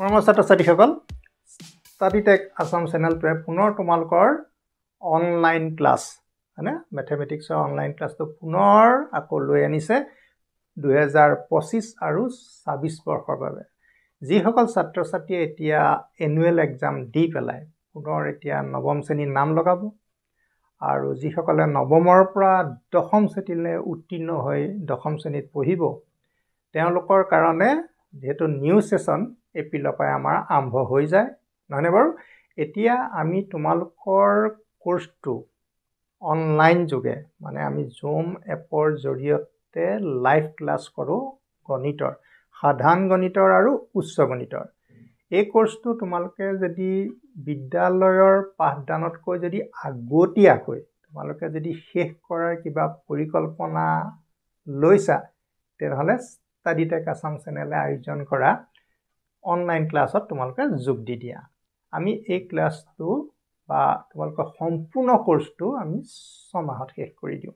মৰমৰ ছাত্ৰ-ছাত্ৰীসকল study tech Assam চেনেলটোৱে পুনৰ তোমালোকৰ অনলাইন ক্লাছ মানে মেথমেটিক্সৰ অনলাইন ক্লাছটো পুনৰ আকৌ লৈ আনিছে 2025 আৰু 26 বৰ্ষৰ বাবে যিসকল ছাত্ৰ-ছাত্ৰীয়ে এতিয়া এনুৱেল এক্সাম দি পেলাই পুনৰ এতিয়া নৱম শ্ৰেণীৰ নাম লগাব আৰু যিসকলে নৱমৰ পৰা দশম শ্ৰেণীলৈ উত্তীৰ্ণ হৈ দশম শ্ৰেণীত পঢ়িব তেওঁলোকৰ কাৰণে যেহেতু নিউ সেশন এপ্ৰিলৰ পৰা আমাৰ আৰম্ভ হৈ যায় নহনে বাৰু এতিয়া আমি তোমালোকৰ কোৰ্সটো অনলাইন যোগে মানে আমি জুম এপৰ জৰিয়তে লাইভ ক্লাছ কৰো গণিতৰ সাধাৰণ গণিতৰ আৰু উচ্চ গণিতৰ এই কোৰ্সটো তোমালোকে যদি বিদ্যালয়ৰ পাঠদানতকৈ যদি আগতীয়াকৈ তোমালোকে যদি শেষ কৰাৰ কিবা পৰিকল্পনা লৈছা তেতিয়াহলে ষ্টাডি টেক আসাম চেনেলে আয়োজন কৰা অনলাইন ক্লাছত তোমালোকে যোগ দি দিয়া আমি এই ক্লাছটো বা তোমালোকৰ সম্পূৰ্ণ কোৰ্সটো আমি 6 মাহত শেষ কৰি দিও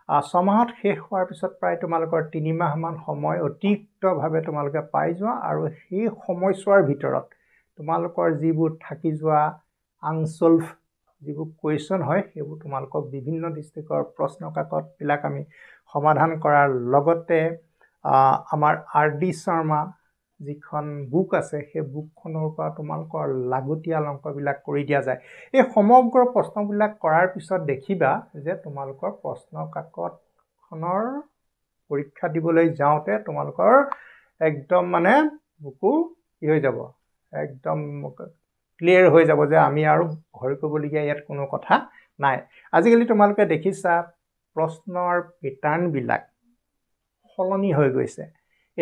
6 মাহত শেষ হোৱাৰ পিছত প্ৰায় তোমালোকৰ 3 মাহ মান সময় অতিৰিক্তভাৱে তোমালোকে পাই যোৱা আৰু সেই সময়ছোৱাৰ ভিতৰত তোমালোকৰ যিবোৰ থাকি যোৱা আনসলভ যিবোৰ কোৱেশ্চন হয় সেইবোৰ তোমালোকক বিভিন্ন ডিস্ট্ৰিক্টৰ প্ৰশ্ন কাকত বিলাক আমি সমাধান কৰাৰ লগতে আমাৰ আৰডি শৰ্মা যিখন বুক আছে সেই বুকখনৰ পৰা তোমালোকৰ লাগতিয়াল অংকবিলাক কৰি দিয়া যায় এই সমগ্ৰ প্ৰশ্নবিলাক কৰাৰ পিছত দেখিবা যে তোমালোকৰ প্ৰশ্ন কাকতখনৰ পৰীক্ষা দিবলৈ যাওঁতে তোমালোকৰ একদম মানে বুকু কি হৈ যাব একদম ক্লিয়াৰ হৈ যাব যে আমি আৰু ভয় কৰিবলগীয়া ইয়াত কোনো কথা নাই আজিকালি তোমালোকে দেখিছা প্ৰশ্নৰ প্যাটাৰ্ন বিলাক সলনি হৈ গৈছে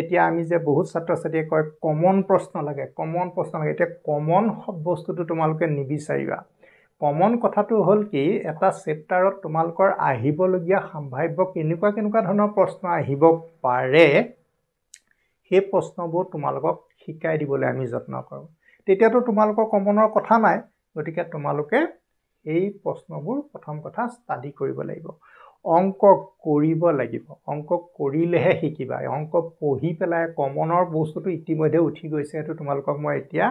এতিয়া আমি যে বহুত ছাত্ৰ-ছাত্ৰীয়ে কয় কমন প্ৰশ্ন লাগে এতিয়া কমন বস্তুটো তোমালোকে নিবিচাৰিবা কমন কথাটো হ'ল কি এটা চেপ্টাৰত তোমালোকৰ আহিবলগীয়া সম্ভাৱ্য কেনেকুৱা ধৰণৰ প্ৰশ্ন আহিব পাৰে সেই প্ৰশ্নবোৰ তোমালোকক শিকাই দিবলৈ আমি যত্ন কৰোঁ তেতিয়াতো তোমালোকৰ কমনৰ কথা নাই গতিকে তোমালোকে এই প্ৰশ্নবোৰ প্ৰথম কথা ষ্টাডি কৰিব লাগিব অংক কৰিব লাগিব অংক কৰিলেহে শিকিবা অংক পঢ়ি পেলাই কমনৰ বস্তুটো ইতিমধ্যে উঠি গৈছে এটো তোমালোকক মই এতিয়া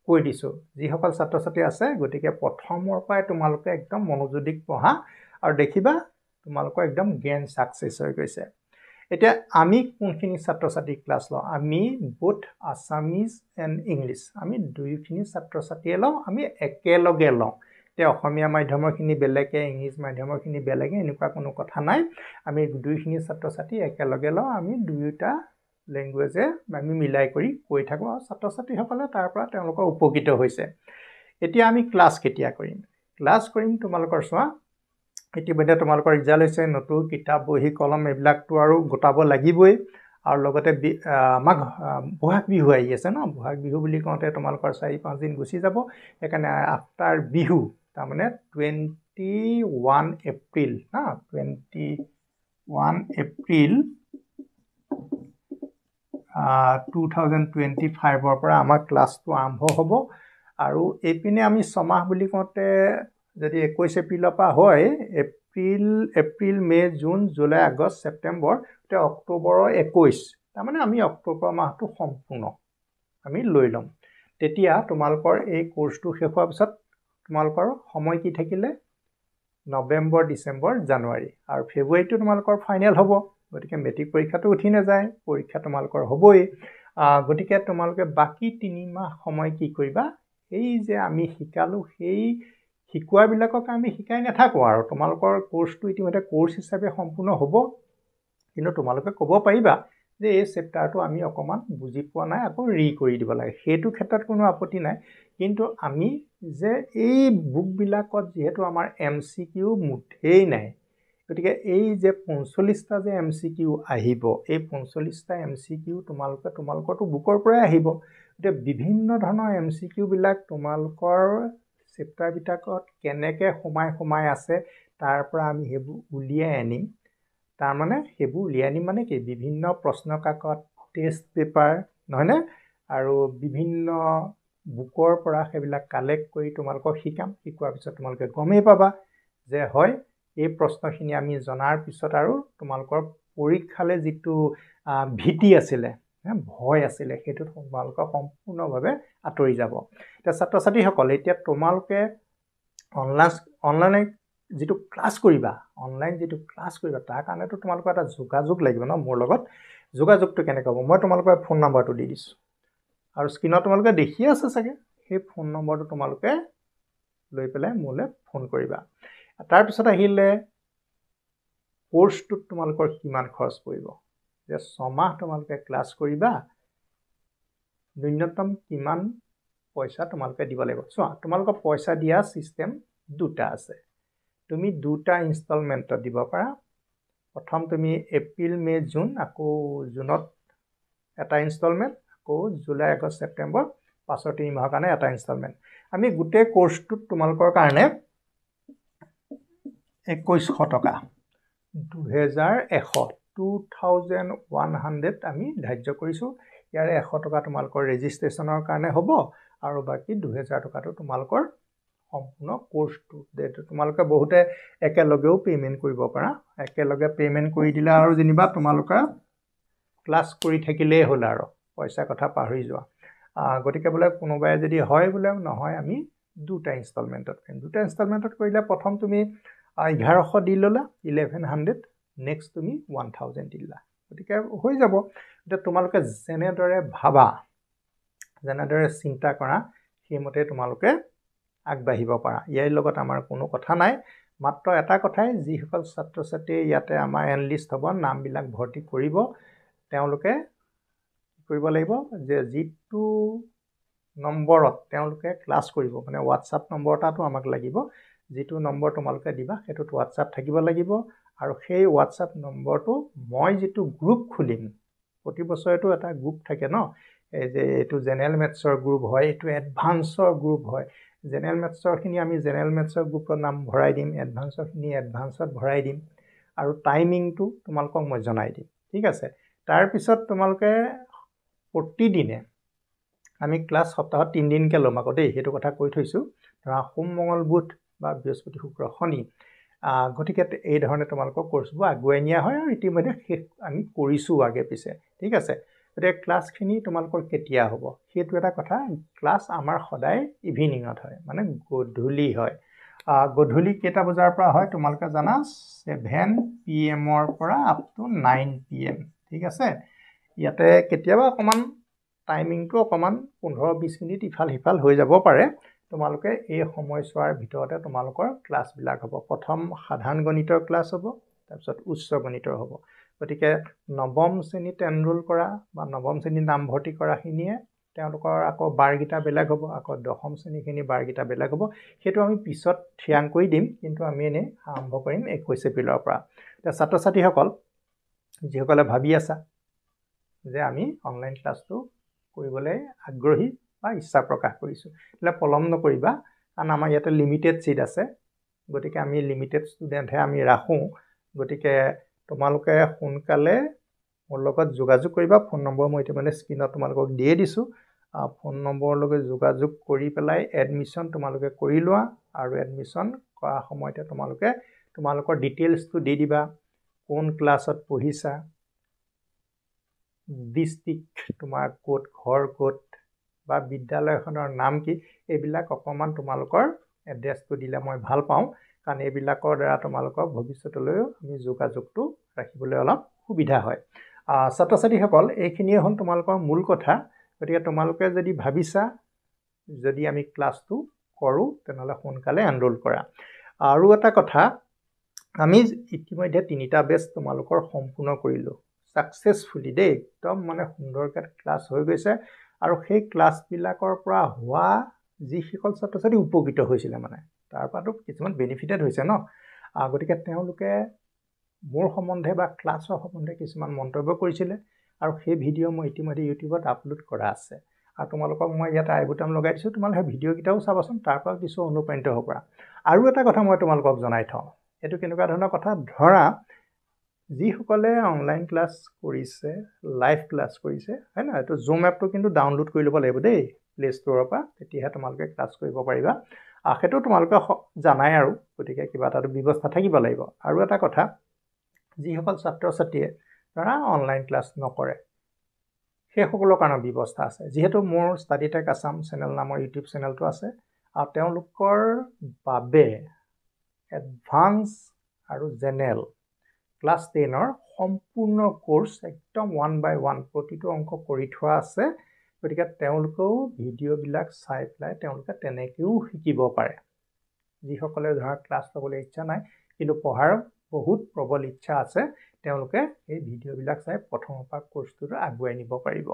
কৈ দিছো যিসকল ছাত্ৰ-ছাত্ৰী আছে গতিকে প্ৰথমৰ পৰাই তোমালোকে একদম মনোযোগিক পঢ়া আৰু দেখিবা তোমালোকৰ একদম জ্ঞান সাকসেস হৈ গৈছে এতিয়া আমি কোনখিনি ছাত্ৰ-ছাত্ৰী ক্লাছ লওঁ আমি বোথ আসামিজ এণ্ড ইংলিশ আমি দুইখিনি ছাত্ৰ-ছাত্ৰীয়ে লওঁ আমি একেলগে লওঁ তে অসমীয়া মাধ্যমৰখিনি বেলেগে ইংলিশ মাধ্যমৰখিনি বেলেগে এনেকুৱা কোনো কথা নাই আমি দুইখিনি ছাত্ৰ-ছাত্ৰী একেলগে লওঁ আমি দুইটা ল্যাঙ্গুৱেজে আমি মিলাই কৰি কৈ থাকো আৰু ছাত্ৰ-ছাত্ৰীসকলে তাৰ পৰা তেওঁলোকৰ উপকৃত হৈছে এতিয়া আমি ক্লাছ কেতিয়া কৰিম ক্লাছ কৰিম তোমালোকৰ চোৱা ইতিমধ্যে তোমালোকৰ ৰিজাল্ট হৈছে নতুন কিতাপ বহি কলম এইবিলাকটো আৰু গোটাব লাগিবই আৰু লগতে আমাক বহাগ বিহু আহি আছে ন বহাগ বিহু বুলি কওঁতে তোমালোকৰ 4-5 দিন গুচি যাব সেইকাৰণে আফটাৰ বিহু তাৰ মানে 21 এপ্ৰিল না 21 এপ্ৰিল 2025 ৰ পৰা আমাৰ ক্লাছটো আৰম্ভ হ'ব আৰু এইপিনে আমি 6 মাহ বুলি কওঁতে যদি 21 এপ্ৰিলৰ পৰা হয় April May June July August September তে অক্টোবৰৰ 21 তাৰ মানে আমি অক্টোবৰ মাহটো সম্পূৰ্ণ আমি লৈ লম তেতিয়া তোমালোকৰ এই কোৰ্সটো শেষ হোৱাৰ পিছত তোমালোকৰ সময় কি থাকিলে নৱেম্বৰ ডিসেম্বৰ জানুৱাৰী আৰু ফেব্ৰুৱাৰীটো তোমালোকৰ ফাইনেল হ'ব গতিকে মেট্ৰিক পৰীক্ষাটো উঠি নাযায় পৰীক্ষা তোমালোকৰ হ'বই গতিকে তোমালোকে বাকি 3 মাহ সময় কি কৰিবা এই যে আমি শিকালো সেই শিকোৱাবিলাকক আমি শিকাই নাথাকো আৰু তোমালোকৰ কোৰ্সটো ইতিমধ্যে কোৰ্স হিচাপে সম্পূৰ্ণ হ'ব কিন্তু তোমালোকে ক'ব পাৰিবা যে এই চেপ্টাৰটো আমি অকমান বুজি পোৱা নাই আকৌ ৰি কৰি দিব লাগে সেইটো ক্ষেত্ৰত কোনো আপত্তি নাই কিন্তু আমি যে এই বুকবিলাকত যেহেতু আমাৰ এমসিকিউ মুঠেই নাই গতিকে এই যে 45টা যে এমসিকিউ আহিব এই 45টা এমসিকিউ তোমালোকৰটো বুকৰ পৰাই আহিব গতিকে বিভিন্ন ধৰণৰ এমসিকিউ বিলাক তোমালোকৰ চেপ্টাৰ বিলাকত কেনেকে সোমাই আছে তাৰ পৰা আমি হেবু উলিয়াই আনিম তাৰ মানে হেবু উলিয়াই আনিম মানে কি বিভিন্ন প্ৰশ্ন কাকত টেষ্ট পেপাৰ নহয়নে আৰু বিভিন্ন বুকৰ পৰা সেইবিলাক কালেক্ট কৰি তোমালোকক শিকাম শিকোৱাৰ পিছত তোমালোকে গমেই পাবা যে হয় এই প্ৰশ্নখিনি আমি জনাৰ পিছত আৰু তোমালোকৰ পৰীক্ষালে যিটো ভীতি আছিলে ভয় আছিলে সেইটো তোমালোকৰ সম্পূৰ্ণভাৱে আঁতৰি যাব এতিয়া ছাত্ৰ ছাত্ৰীসকল এতিয়া তোমালোকে অনলাইন যেটো ক্লাছ কৰিবা তাৰ কাৰণেতো তোমালোকৰ এটা যোগাযোগ লাগিব ন মোৰ লগত যোগাযোগটো কেনেকৈ হ'ব মই তোমালোকৰ ফোন নম্বৰটো দি দিছোঁ আৰু স্ক্ৰীনত তোমালোকে দেখি আছে চাগে সেই ফোন নম্বৰটো তোমালোকে লৈ পেলাই মোলৈ ফোন কৰিবা তাৰ পিছত আহিলে কোৰ্সটোত তোমালোকৰ কিমান খৰচ পৰিব যে 6 মাহ তোমালোকে ক্লাছ কৰিবা ন্যূনতম কিমান পইচা তোমালোকে দিব লাগিব চোৱা তোমালোকৰ পইচা দিয়া সিস্টেম দুটা আছে তুমি দুটা ইনষ্টলমেন্টত দিব পাৰা প্ৰথম তুমি এপ্ৰিল মে জুন আকৌ জুনত এটা ইনষ্টলমেন্ট আকৌ জুলাই আগষ্ট সেপ্টেম্বৰ পাছৰ 3 মাহৰ কাৰণে এটা ইনষ্টলমেন্ট আমি গোটেই কোৰ্সটোত তোমালোকৰ কাৰণে 2100 টকা 2100 আমি ধাৰ্য কৰিছো ইয়াৰে 100 টকা তোমালোকৰ ৰেজিষ্ট্ৰেচনৰ কাৰণে হ'ব আৰু বাকি 2000 টকাটো তোমালোকৰ সম্পূৰ্ণ কোৰ্সটো যেটো তোমালোকে বহুতে একেলগেও পেমেন্ট কৰিব পাৰা একেলগে পেমেন্ট কৰি দিলা আৰু যেনিবা তোমালোকে ক্লাছ কৰি থাকিলেই হ'ল আৰু পইচা কথা পাহৰি যোৱা গতিকে বলে কোনোবাই যদি হয় বলে নহয় আমি দুটা ইনষ্টলমেন্টত কৰিলে প্ৰথম তুমি 1100 দি ললা 1100 নেক্সট তুমি 1000 দিলা গতিকে হৈ যাব এটা তোমালোকে জেনেদৰে ভাবা জেনেদৰে চিন্তা কৰা সেইমতে তোমালোকে আগবাঢ়িব পাৰা ইয়াৰ লগত আমাৰ কোনো কথা নাই মাত্ৰ এটা কথাই যিসকল ছাত্ৰ ছাত্ৰী ইয়াতে আমাৰ এনলিষ্ট হ'ব নামবিলাক ভৰ্তি কৰিব তেওঁলোকে কৰিব লাগিব যে যিটো নম্বৰত তেওঁলোকে ক্লাছ কৰিব মানে WhatsApp নম্বৰটাটো আমাক লাগিব যিটো নম্বৰ তোমালোকে দিবা হেতুত WhatsApp থাকিব লাগিব আৰু সেই WhatsApp নম্বৰটো মই যেটো গ্ৰুপ খুলিম প্ৰতি বছৰটো এটা গ্ৰুপ থাকে ন এই যে এটো জেনাৰেল মেথছৰ গ্ৰুপ হয় এটো এডভান্সৰ গ্ৰুপ হয় জেনাৰেল মেথছৰ খিনি আমি জেনাৰেল মেথছৰ গ্ৰুপৰ নাম ভৰাই দিম এডভান্সৰ খিনি এডভান্সত ভৰাই দিম আৰু টাইমিংটো তোমালোকক মই জনাই দিম ঠিক আছে তাৰ পিছত তোমালোকে প্ৰতিদিনে আমি ক্লাছ সপ্তাহত 3 দিনকে লম আকৌ দেই হেতু কথা কৈ থৈছো ধৰা সোম মঙ্গল বুধ বা বৃহস্পতি শুক্ৰ শনি গতিকে এই ধৰণে তোমালোকৰ কোৰ্সবোৰ আগুৱাই নিয়া হয় আৰু ইতিমধ্যে আমি কৰিছো আগে পিছে ঠিক আছে গতিকে ক্লাছখিনি তোমালোকৰ কেতিয়া হ'ব হেতু এটা কথা ক্লাছ আমাৰ সদায় ইভিনিংত হয় মানে গধূলি হয় গধূলি কেটা বজাৰ পৰা হয় তোমালোকে জানা 7 PM ৰ পৰা আপ টু 9 PM ঠিক আছে ইয়াতে কেতিয়াবা অকমান টাইমিংটো অকমান 15-20 মিনিট ইফাল হিফাল হৈ যাব পাৰে তোমালোকে এই সময়ছোৱাৰ ভিতৰতে তোমালোকৰ ক্লাছ বিলাক হ'ব প্ৰথম সাধাৰণ গণিতৰ ক্লাছ হ'ব তাৰপিছত উচ্চ গণিতৰ হ'ব গতিকে নৱম শ্ৰেণীত এনৰোল কৰা বা নৱম শ্ৰেণীত নাম ভৰ্তি কৰা খিনিয়ে তেওঁলোকৰ আকৌ বাৰগিটা বেলেগ হ'ব আকৌ দশম শ্ৰেণীখিনি বাৰগিটা বেলেগ হ'ব হেতু আমি পিছত থিয়াং কৰি দিম কিন্তু আমি এনে আৰম্ভ কৰিম 21 এপ্ৰিলৰ পৰা এতিয়া ছাত্ৰ ছাত্ৰীসকল যিসকলে ভাবি আছা যে আমি অনলাইন ক্লাছটো কৰিবলৈ আগ্ৰহী বা ইচ্ছা প্ৰকাশ কৰিছো એટલે পলম নকৰিবা কাৰণ আমাৰ ইয়াতে লিমিটেড সিট আছে গতিকে আমি লিমিটেড ষ্টুডেন্টহে আমি ৰাখো গতিকে তোমালোকে সোনকালে মোৰ লগত যোগাযোগ কৰিবা ফোন নম্বৰ মই ইতিমধ্যে স্ক্ৰীনত তোমালোকক দিয়ে দিছো ফোন নম্বৰৰ লগত যোগাযোগ কৰি পেলাই এডমিশন তোমালোকে কৰি লোৱা আৰু এডমিশন কৰা সময়তে তোমালোকৰ ডিটেইলছটো দি দিবা কোন ক্লাছত পঢ়িছা ডিস্ট্ৰিক্ট তোমাৰ কোড ঘৰ কোড বা বিদ্যালয়খনৰ নাম কি এইবিলাক অকমান তোমালোকৰ এড্ৰেছটো দিলে মই ভাল পাওঁ কাৰণ এইবিলাকৰ দ্বাৰা তোমালোকৰ ভৱিষ্যতলৈ আমি যোগাযোগটো ৰাখিবলৈ অলপ সুবিধা হয় ছাত্ৰ ছাত্ৰীসকল এইখিনিয়ে হ'ল তোমালোকৰ মূল কথা গতিকে তোমালোকে যদি ভাবিছা যদি আমি ক্লাছটো কৰো তেনেহলে সোনকালে এনৰোল কৰা আৰু এটা কথা আমি ইতিমধ্যে 3টা বেচ তোমালোকৰ সম্পূৰ্ণ কৰিলো সাকসেসফুলি দে একদম মানে সুন্দৰকৈ ক্লাছ হৈ গৈছে আৰু সেই ক্লাছ বিলাকৰ পৰা হোৱা যি সকল ছাত্ৰ ছাত্ৰী উপকৃত হৈছিল মানে তাৰ পাটো কিছুমান বেনিফিটেড হৈছে ন গতিকে তেওঁলোকে মোৰ সম্বন্ধে বা ক্লাছৰ সম্বন্ধে কিছুমান মন্তব্য কৰিছিল আৰু সেই ভিডিও মই ইতিমধ্যে ইউটিউবত আপলোড কৰা আছে আৰু তোমালোকক মই ইয়াতে আই বুটাম লগাই দিছো তোমালোকে ভিডিও কিটাও চাবাচোন তাৰ পৰা কিছু অনুপ্ৰাণিত হ'ব পৰা আৰু এটা কথা মই তোমালোকক জনাই থওঁ এটো কেনেকুৱা ধৰণৰ কথা ধৰা যি সকলে অনলাইন ক্লাছ কৰিছে লাইভ ক্লাছ কৰিছে হয় না এটো জুম এপটো কিন্তু ডাউনলোড কৰি ল'ব লাগিব দেই প্লে ষ্টৰৰ পৰা তেতিয়াহে তোমালোকে ক্লাছ কৰিব পাৰিবা হেতু তোমালোকে জানাই আৰু গতিকে কিবা এটা ব্যৱস্থা থাকিব লাগিব আৰু এটা কথা যি সকল ছাত্ৰ ছাত্ৰীয়ে ধৰা অনলাইন ক্লাছ নকৰে সেই সকলৰ কাৰণে ব্যৱস্থা আছে যিহেতু মোৰ ষ্টাডি টেক আছাম চেনেল নামৰ ইউটিউব চেনেলটো আছে আৰু তেওঁলোকৰ বাবে এডভান্স আৰু জেনেৰেল ক্লাছ 10ৰ সম্পূৰ্ণ কোৰ্স একদম 1 by 1 প্ৰতিটো অংক কৰি থোৱা আছে গতিকে তেওঁলোকেও ভিডিঅ'বিলাক চাই পেলাই তেওঁলোকে তেনেকৈও শিকিব পাৰে যিসকলে ধৰা ক্লাছ ল'বলৈ ইচ্ছা নাই কিন্তু পঢ়াৰ বহুত প্ৰবল ইচ্ছা আছে তেওঁলোকে এই ভিডিঅ'বিলাক চাই প্ৰথমৰ পৰা কোৰ্সটো আগুৱাই নিব পাৰিব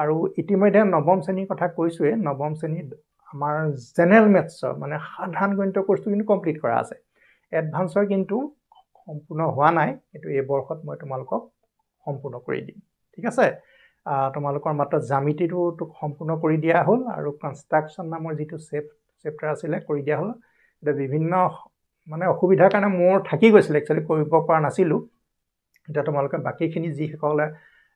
আৰু ইতিমধ্যে নৱম শ্ৰেণীৰ কথা কৈছোৱে নৱম শ্ৰেণীত আমাৰ জেনেৰেল মেথছৰ মানে সাধাৰণ গণিত কোৰ্সটো কিন্তু কমপ্লিট কৰা আছে এডভান্সৰ কিন্তু সম্পূৰ্ণ হোৱা নাই কিন্তু এই বৰ্ষত মই তোমালোকক সম্পূৰ্ণ কৰি দিম ঠিক আছে তোমালোকৰ মাত্ৰ জ্যামিতিটো সম্পূৰ্ণ কৰি দিয়া হ'ল আৰু কনষ্ট্ৰাকচন নামৰ যিটো চেপ্টাৰ আছিল কৰি দিয়া হ'ল এটা বিভিন্ন মানে অসুবিধাৰ কাৰণে মোৰ থাকি গৈছিল একচুয়ালি কৰিব পৰা নাছিলো এটা তোমালোকে বাকিখিনি যিসকলে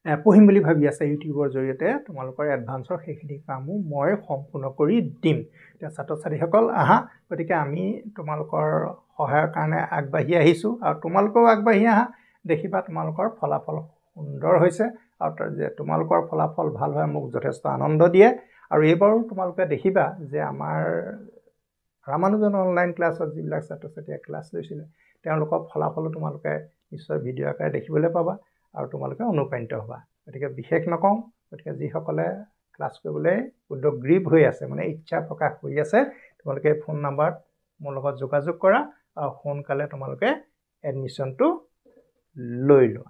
পঢ়িম বুলি ভাবি আছে ইউটিউবৰ জৰিয়তে তোমালোকৰ এডভান্সৰ সেইখিনি কামো মই সম্পূৰ্ণ কৰি দিম এতিয়া ছাত্ৰ ছাত্ৰীসকল আহা গতিকে আমি তোমালোকৰ সহায়ৰ কাৰণে আগবাঢ়ি আহিছো আৰু তোমালোকেও আগবাঢ়ি আহা দেখিবা তোমালোকৰ ফলাফল সুন্দৰ হৈছে আৰু যে তোমালোকৰ ফলাফল ভাল হয় মোক যথেষ্ট আনন্দ দিয়ে আৰু এইবাৰো তোমালোকে দেখিবা যে আমাৰ ৰামানুজন অনলাইন ক্লাছত যিবিলাক ছাত্ৰ ছাত্ৰীয়ে ক্লাছ লৈছিলে তেওঁলোকৰ ফলাফল তোমালোকে নিশ্চয় ভিডিঅ' আকাৰে দেখিবলৈ পাবা আৰু তোমালোকে অনুপ্ৰাণিত হ'বা গতিকে বিশেষ নকওঁ গতিকে যিসকলে ক্লাছ কৰিবলৈ উদ্যোগগ্ৰীব হৈ আছে মানে ইচ্ছা প্ৰকাশ কৰি আছে তোমালোকে ফোন নাম্বাৰত মোৰ লগত যোগাযোগ কৰা আৰু সোনকালে তোমালোকে এডমিশ্যনটো লৈ লোৱা